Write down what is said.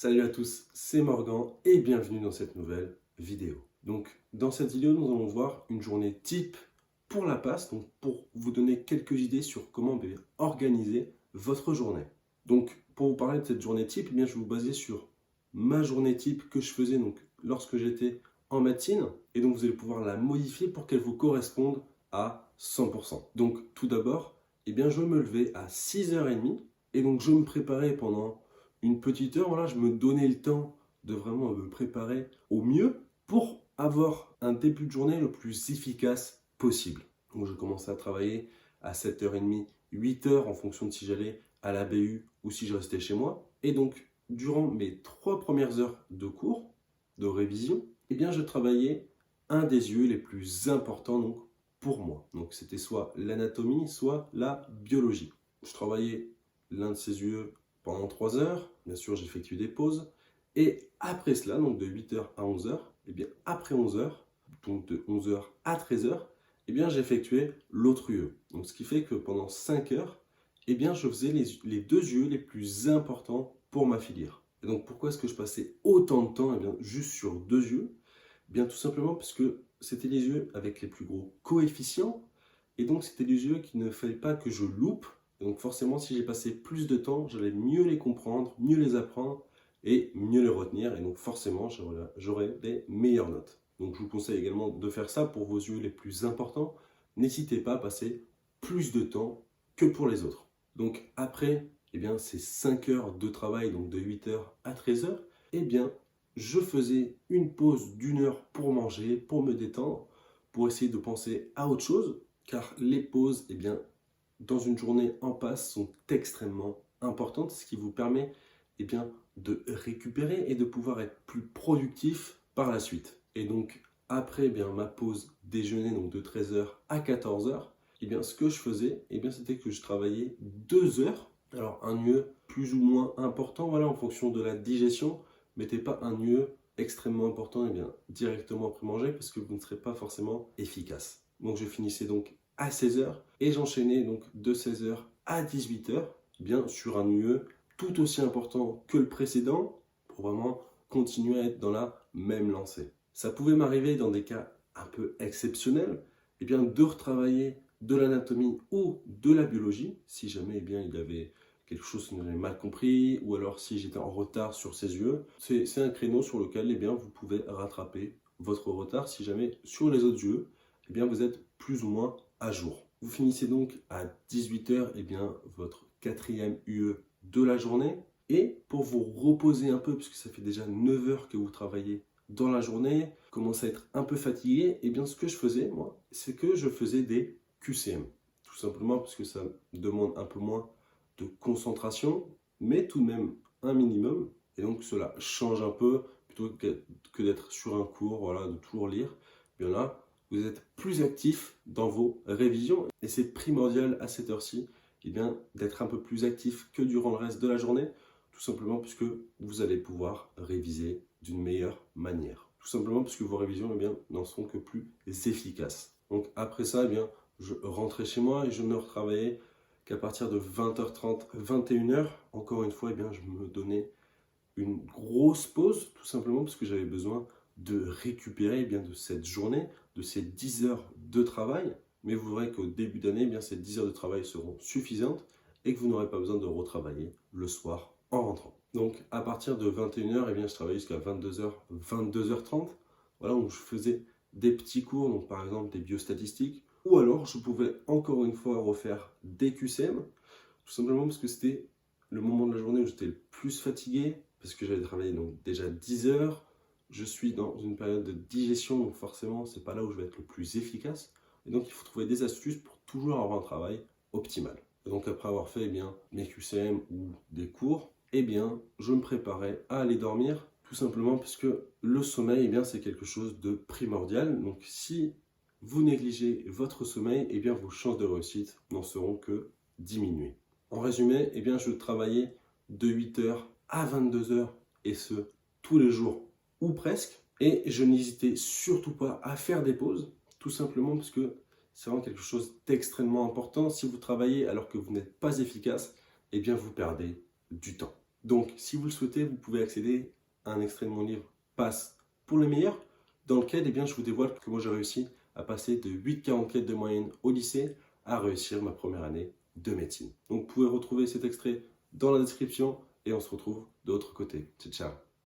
Salut à tous, c'est Morgan et bienvenue dans cette nouvelle vidéo. Donc, dans cette vidéo, nous allons voir une journée type pour la passe, donc pour vous donner quelques idées sur comment organiser votre journée. Donc, pour vous parler de cette journée type, je vais vous baser sur ma journée type que je faisais lorsque j'étais en médecine, et donc vous allez pouvoir la modifier pour qu'elle vous corresponde à 100%. Donc, tout d'abord, je me levais à 6h30 et donc je me préparais pendant une petite heure, voilà, je me donnais le temps de vraiment me préparer au mieux pour avoir un début de journée le plus efficace possible. Donc je commençais à travailler à 7h30, 8h en fonction de si j'allais à la BU ou si je restais chez moi. Et donc, durant mes 3 premières heures de cours, de révision, je travaillais un des yeux les plus importants pour moi. Donc c'était soit l'anatomie, soit la biologie. Je travaillais l'un de ces yeux pendant 3 heures. Bien sûr, j'effectue des pauses. Et après cela, donc de 8h à 11h, après 11h, donc de 11h à 13h, j'effectuais l'autre yeux. Donc ce qui fait que pendant 5 heures, je faisais les 2 yeux les plus importants pour ma filière. Et donc pourquoi est-ce que je passais autant de temps juste sur 2 yeux? Tout simplement parce que c'était les yeux avec les plus gros coefficients. Et donc c'était les yeux qu'il ne fallait pas que je loupe. Donc forcément, si j'ai passé plus de temps, j'allais mieux les comprendre, mieux les apprendre et mieux les retenir. Et donc forcément, j'aurai des meilleures notes. Donc je vous conseille également de faire ça pour vos yeux les plus importants. N'hésitez pas à passer plus de temps que pour les autres. Donc après ces 5 heures de travail, donc de 8h à 13h, je faisais une pause d'1 heure pour manger, pour me détendre, pour essayer de penser à autre chose, car les pauses, dans une journée en passe, sont extrêmement importantes, ce qui vous permet de récupérer et de pouvoir être plus productif par la suite. Et donc, après ma pause déjeuner, donc de 13h à 14h, ce que je faisais, c'était que je travaillais 2 heures. Alors, un lieu plus ou moins important, voilà, en fonction de la digestion. Mettez pas un lieu extrêmement important directement après manger parce que vous ne serez pas forcément efficace. Donc, je finissais donc à 16h et j'enchaînais donc de 16h à 18h sur un lieu tout aussi important que le précédent pour vraiment continuer à être dans la même lancée. Ça pouvait m'arriver dans des cas un peu exceptionnels de retravailler de l'anatomie ou de la biologie si jamais il y avait quelque chose que j'avais mal compris ou alors si j'étais en retard sur ses yeux. C'est un créneau sur lequel vous pouvez rattraper votre retard si jamais sur les autres yeux vous êtes plus ou moins à jour. Vous finissez donc à 18h votre 4e UE de la journée. Et pour vous reposer un peu, puisque ça fait déjà 9 heures que vous travaillez dans la journée, commencez à être un peu fatigué, ce que je faisais, moi, c'est que je faisais des QCM. Tout simplement parce que ça demande un peu moins de concentration, mais tout de même un minimum. Et donc cela change un peu, plutôt que d'être sur un cours, voilà, de toujours lire. Là, vous êtes plus actif dans vos révisions. Et c'est primordial à cette heure-ci d'être un peu plus actif que durant le reste de la journée, tout simplement puisque vous allez pouvoir réviser d'une meilleure manière. Tout simplement parce que vos révisions n'en seront que plus efficaces. Donc après ça, je rentrais chez moi et je ne retravaillais qu'à partir de 20h30, 21h. Encore une fois, je me donnais une grosse pause, tout simplement parce que j'avais besoin de récupérer de cette journée, de ces 10 heures de travail. Mais vous verrez qu'au début d'année, ces 10 heures de travail seront suffisantes et que vous n'aurez pas besoin de retravailler le soir en rentrant. Donc à partir de 21h, je travaillais jusqu'à 22h, 22h30. Voilà, où je faisais des petits cours, donc par exemple des biostatistiques, ou alors je pouvais encore une fois refaire des QCM, tout simplement parce que c'était le moment de la journée où j'étais le plus fatigué, parce que j'avais travaillé donc déjà 10 heures. Je suis dans une période de digestion, donc forcément, c'est pas là où je vais être le plus efficace. Et donc, il faut trouver des astuces pour toujours avoir un travail optimal. Et donc, après avoir fait mes QCM ou des cours, je me préparais à aller dormir, tout simplement parce que le sommeil, c'est quelque chose de primordial. Donc, si vous négligez votre sommeil, vos chances de réussite n'en seront que diminuées. En résumé, je travaillais de 8h à 22h et ce, tous les jours ou presque. Et je n'hésitais surtout pas à faire des pauses, tout simplement parce que c'est vraiment quelque chose d'extrêmement important. Si vous travaillez alors que vous n'êtes pas efficace, vous perdez du temps. Donc, si vous le souhaitez, vous pouvez accéder à un extrait de mon livre Passe pour le meilleur, dans lequel je vous dévoile que moi j'ai réussi à passer de 8,44 de moyenne au lycée à réussir ma première année de médecine. Donc, vous pouvez retrouver cet extrait dans la description et on se retrouve de l'autre côté. Ciao, ciao.